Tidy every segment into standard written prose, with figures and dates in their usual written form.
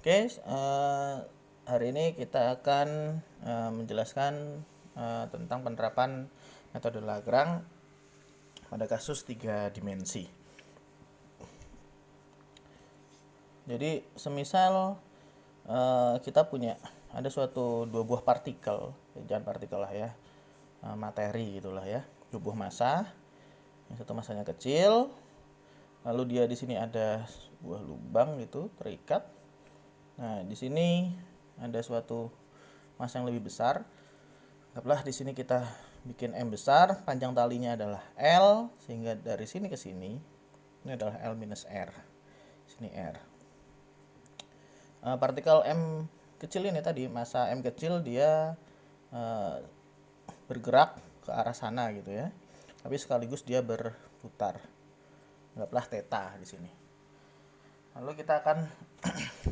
Oke, hari ini kita akan menjelaskan tentang penerapan metode Lagrange pada kasus 3 dimensi. Jadi, semisal kita punya ada suatu dua buah partikel, jangan partikel lah ya, materi gitulah ya, dua buah massa, yang satu massanya kecil, lalu dia di sini ada sebuah lubang gitu terikat. Nah, di sini ada suatu massa yang lebih besar. Anggaplah di sini kita bikin M besar, panjang talinya adalah L, sehingga dari sini ke sini ini adalah L minus R. Sini R. Partikel M kecil ini tadi, massa M kecil dia bergerak ke arah sana gitu ya. Tapi sekaligus dia berputar. Anggaplah theta di sini. Lalu kita akan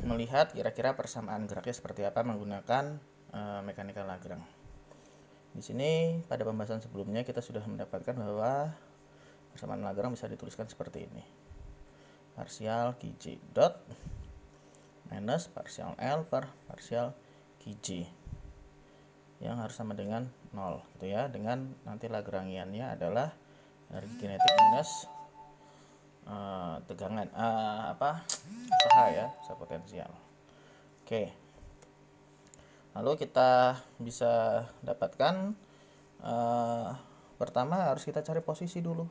melihat kira-kira persamaan geraknya seperti apa menggunakan mekanika Lagrange. Di sini pada pembahasan sebelumnya kita sudah mendapatkan bahwa persamaan Lagrange bisa dituliskan seperti ini. Parsial Qj dot minus parsial L per parsial Qj yang harus sama dengan 0 gitu ya, dengan nanti Lagrangiannya adalah energi kinetik minus tegangan usaha ya, usaha potensial. Oke, lalu kita bisa dapatkan pertama harus kita cari posisi dulu,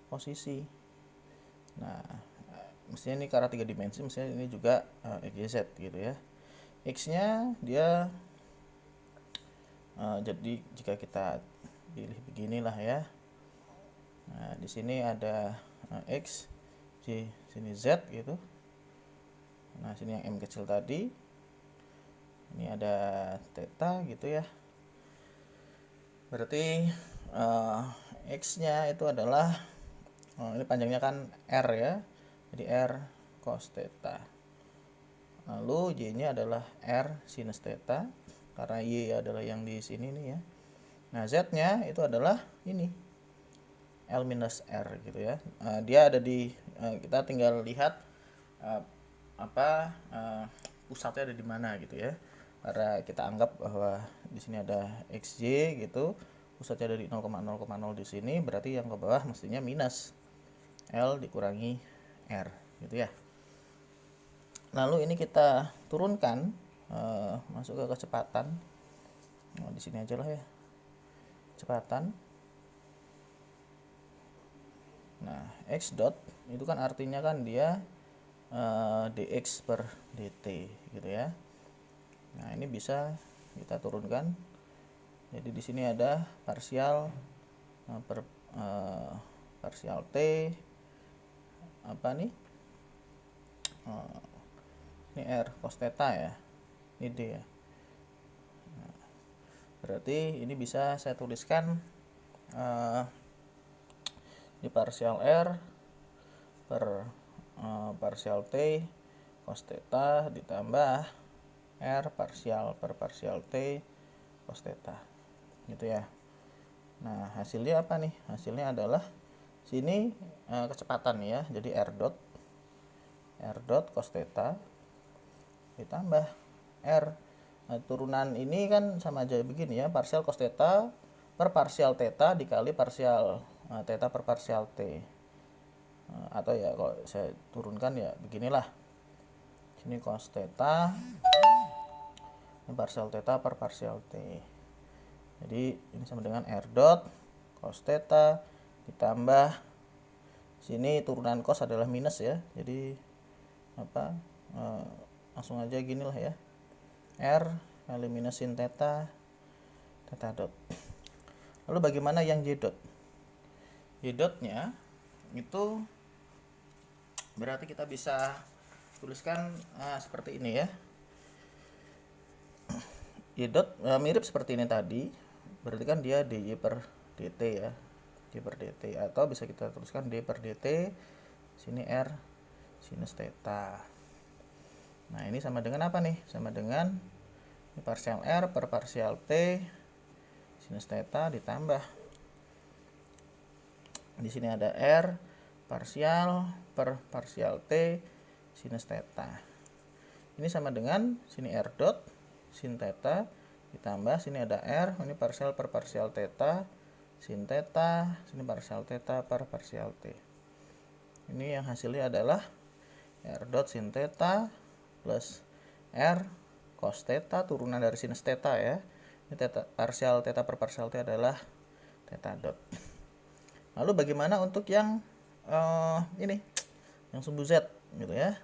posisi. Nah, mestinya ini karena 3 dimensi, mestinya ini juga XZ gitu ya. X nya dia jadi jika kita pilih beginilah ya. Nah, di sini ada X, di sini Z gitu. Nah, sini yang M kecil tadi. Ini ada theta gitu ya. Berarti X-nya itu adalah ini panjangnya kan R ya. Jadi R cos theta. Lalu Y-nya adalah R sinus theta karena Y adalah yang di sini nih ya. Nah, Z-nya itu adalah ini L minus R gitu ya. Dia ada di kita tinggal lihat pusatnya ada di mana gitu ya. Karena kita anggap bahwa di sini ada XY gitu, pusatnya ada di 0,0,0 di sini, berarti yang ke bawah mestinya minus L dikurangi R gitu ya. Lalu ini kita turunkan masuk ke kecepatan. Nah, di sini aja lah ya. Kecepatan. Nah, X dot itu kan artinya kan dia dx per dt gitu ya. Nah, ini bisa kita turunkan. Jadi di sini ada parsial per parsial t apa nih? Ini R cos theta ya. Ini D ya. Nah, berarti ini bisa saya tuliskan di parsial R per parsial T cos theta ditambah R parsial per parsial T cos theta gitu ya. Nah, hasilnya apa nih? Hasilnya adalah sini kecepatan ya. Jadi R dot cos theta ditambah R. Nah, turunan ini kan sama aja begini ya, parsial cos theta per parsial theta dikali parsial theta per parsial T. Atau ya kalau saya turunkan ya beginilah. Sini cos theta, ini parsial theta per parsial T. Jadi ini sama dengan R dot cos theta ditambah sini turunan cos adalah minus ya. Jadi langsung aja gini lah ya. R kali minus sin theta dot. Lalu bagaimana yang Y dot? Y dotnya itu berarti kita bisa tuliskan seperti ini ya. Y dot mirip seperti ini tadi, berarti kan dia dy per dt ya, dy per dt, atau bisa kita tuliskan d per dt, sini r sinus theta. Nah, ini sama dengan apa nih? Sama dengan ini parsial r per parsial t sinus theta ditambah di sini ada r parsial per parsial t sinus theta. ini sama dengan sini r dot sin theta ditambah sini ada r, ini parsial per parsial theta sin theta, sini parsial theta per parsial t. Ini yang hasilnya adalah r dot sin theta plus r cos theta turunan dari sinus theta ya. Ini theta, parsial theta per parsial t adalah theta dot. Lalu bagaimana untuk yang ini, yang sumbu z gitu ya,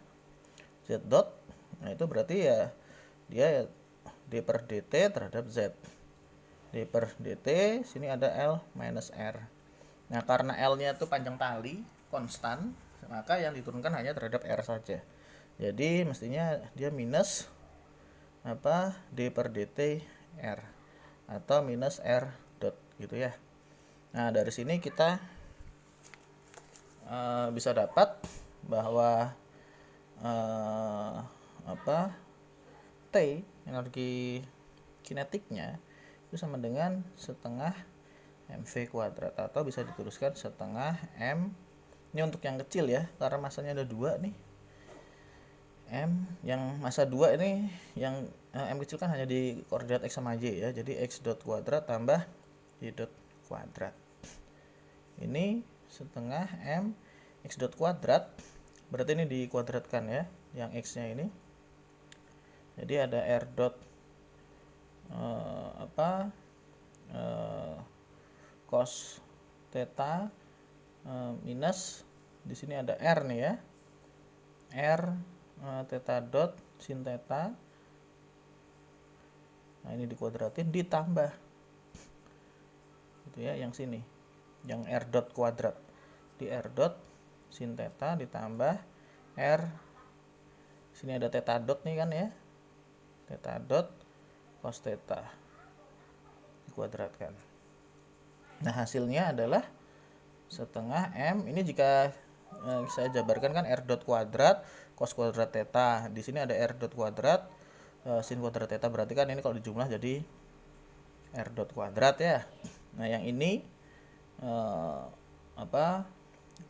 z dot. Nah itu berarti ya dia d per dt terhadap z. D per dt, sini ada L minus R. Nah karena L nya itu panjang tali konstan, maka yang diturunkan hanya terhadap R saja. Jadi mestinya dia minus apa, d per dt R atau minus R dot gitu ya. Nah dari sini kita bisa dapat bahwa T energi kinetiknya itu sama dengan setengah mv kuadrat, atau bisa dituliskan setengah m. Ini untuk yang kecil ya, karena masanya ada 2 nih. M yang masa 2 ini, yang m kecil kan hanya di koordinat x sama y ya. Jadi x dot kuadrat tambah y dot kuadrat. Ini setengah m x dot kuadrat, berarti ini dikuadratkan ya, yang x nya ini. Jadi ada r dot cos theta minus, di sini ada r nih ya, r theta dot sin theta. Nah ini dikuadratin ditambah gitu ya, yang sini yang r dot kuadrat, di r dot sin theta ditambah r, sini ada theta dot nih kan ya, theta dot cos theta dikuadratkan. Nah hasilnya adalah setengah m. Ini jika saya jabarkan kan r dot kuadrat cos kuadrat theta, di sini ada r dot kuadrat sin kuadrat theta, berarti kan ini kalau dijumlah jadi r dot kuadrat ya. Nah yang ini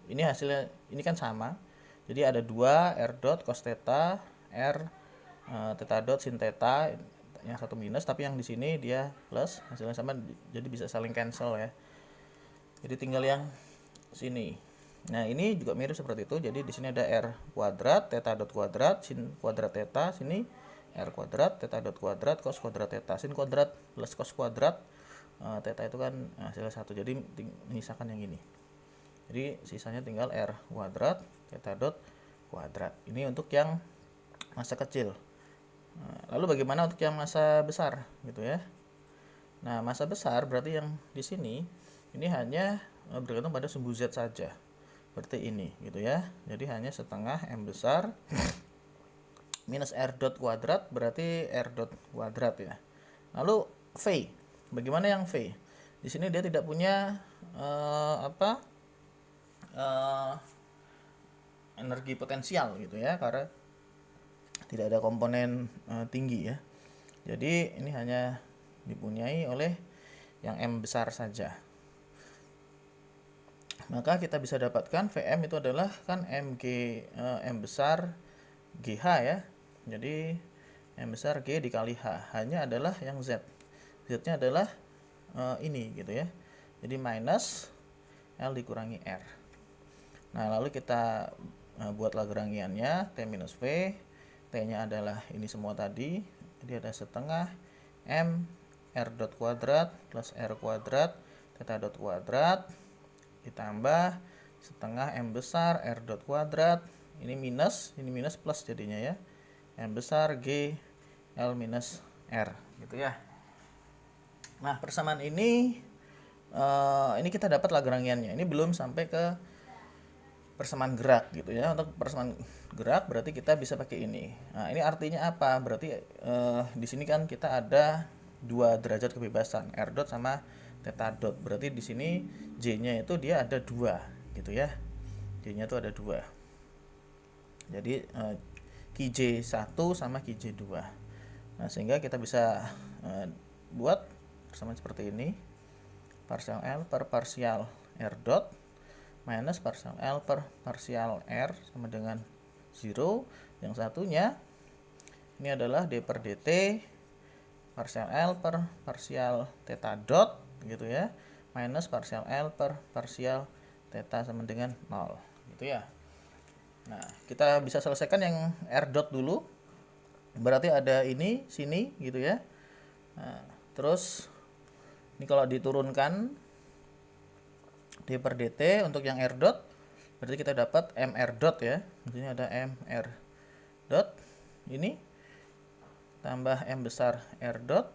ini hasilnya ini kan sama, jadi ada 2 r dot cos theta, r theta dot sin theta, yang satu minus tapi yang di sini dia plus, hasilnya sama, jadi bisa saling cancel ya. Jadi tinggal yang sini. Nah ini juga mirip seperti itu, jadi di sini ada r kuadrat theta dot kuadrat sin kuadrat theta, sini r kuadrat theta dot kuadrat cos kuadrat theta, sin kuadrat plus cos kuadrat theta itu kan hasilnya 1, jadi menyisakan yang ini. Jadi sisanya tinggal r kuadrat theta dot kuadrat. Ini untuk yang masa kecil. Lalu bagaimana untuk yang masa besar gitu ya. Nah masa besar berarti yang di sini ini hanya bergantung pada sumbu z saja, berarti ini gitu ya. Jadi hanya setengah m besar minus r dot kuadrat, berarti r dot kuadrat ya. Lalu v, bagaimana yang v? Di sini dia tidak punya energi potensial gitu ya, karena tidak ada komponen tinggi ya. Jadi ini hanya dipunyai oleh yang m besar saja. Maka kita bisa dapatkan Vm itu adalah kan m besar GH ya. Jadi m besar G dikali H, hanya adalah yang Z. Z-nya adalah ini gitu ya. Jadi minus L dikurangi R. Nah, lalu kita buat Lagrangiannya, T minus V. T-nya adalah ini semua tadi. Jadi ada setengah M R dot kuadrat plus R kuadrat theta dot kuadrat ditambah setengah M besar R dot kuadrat, ini minus plus jadinya ya, M besar G L minus R gitu ya. Nah persamaan ini kita dapat Lagrangiannya. Ini belum sampai ke persamaan gerak gitu ya. Untuk persamaan gerak berarti kita bisa pakai ini. Nah ini artinya apa? Berarti di sini kan kita ada 2 derajat kebebasan, R dot sama theta dot. Berarti di sini J-nya itu dia ada 2 gitu ya. J-nya itu ada 2. Jadi Qj1 sama Qj2. Nah, sehingga kita bisa buat persamaan seperti ini. Parsial L per parsial R dot minus parsial L per parsial R sama dengan 0. Yang satunya Ini adalah d per dt parsial L per parsial theta dot gitu ya, minus parsial L per parsial theta sama dengan 0 gitu ya. Nah, kita bisa selesaikan yang R dot dulu. Berarti ada ini sini gitu ya. Nah, terus ini kalau diturunkan d per dt untuk yang R dot, berarti kita dapat mr dot ya. Di sini ada mr dot ini tambah m besar r dot.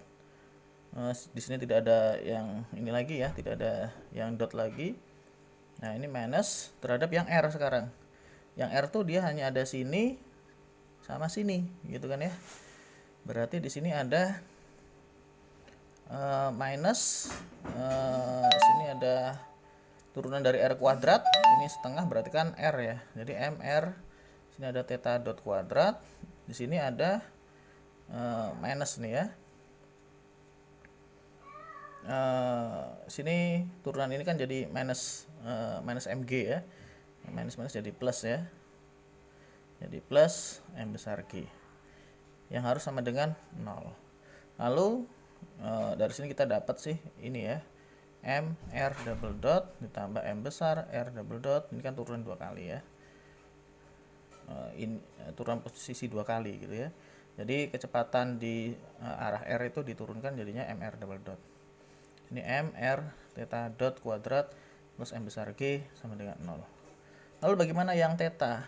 Di sini tidak ada yang ini lagi ya, tidak ada yang dot lagi. Nah, ini minus terhadap yang r sekarang. Yang r tuh dia hanya ada sini sama sini gitu kan ya. Berarti di sini ada minus sini ada turunan dari r kuadrat, ini setengah berarti kan r ya. Jadi mr, sini ada theta dot kuadrat, di sini ada minus nih ya. Sini turunan ini kan jadi minus mg ya. Minus jadi plus ya. Jadi plus m besar g yang harus sama dengan 0. Lalu dari sini kita dapat sih ini ya, m r double dot ditambah m besar r double dot, ini kan turunan 2 kali ya. Ini turunan posisi 2 kali gitu ya. Jadi kecepatan di arah r itu diturunkan jadinya mr double dot. Ini m r theta dot kuadrat plus m besar g sama dengan 0. Lalu bagaimana yang theta?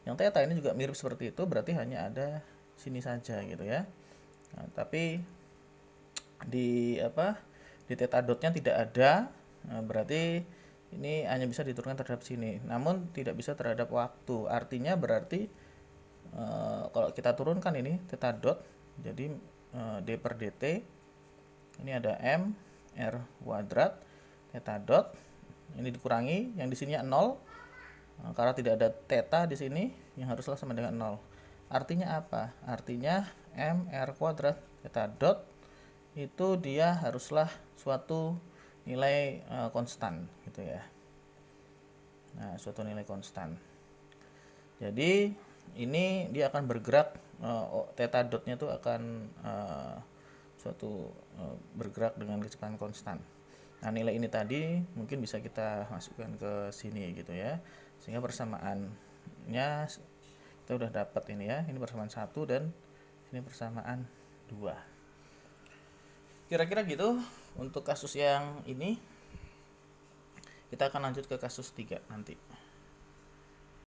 Yang theta ini juga mirip seperti itu, berarti hanya ada sini saja gitu ya. Nah, tapi di theta dotnya tidak ada, berarti ini hanya bisa diturunkan terhadap sini, namun tidak bisa terhadap waktu. Artinya berarti kalau kita turunkan ini theta dot, jadi d per dt ini ada m r kuadrat theta dot, ini dikurangi yang di sini 0 karena tidak ada theta di sini, yang haruslah sama dengan 0. Artinya apa? Artinya m r kuadrat theta dot itu dia haruslah suatu nilai konstan gitu ya. Nah, suatu nilai konstan. Jadi ini dia akan bergerak, theta dotnya itu akan bergerak dengan kecepatan konstan. Nah, nilai ini tadi mungkin bisa kita masukkan ke sini gitu ya, sehingga persamaannya kita udah dapat ini ya, ini persamaan 1 dan ini persamaan 2. Kira-kira gitu untuk kasus yang ini. Kita akan lanjut ke kasus 3 nanti.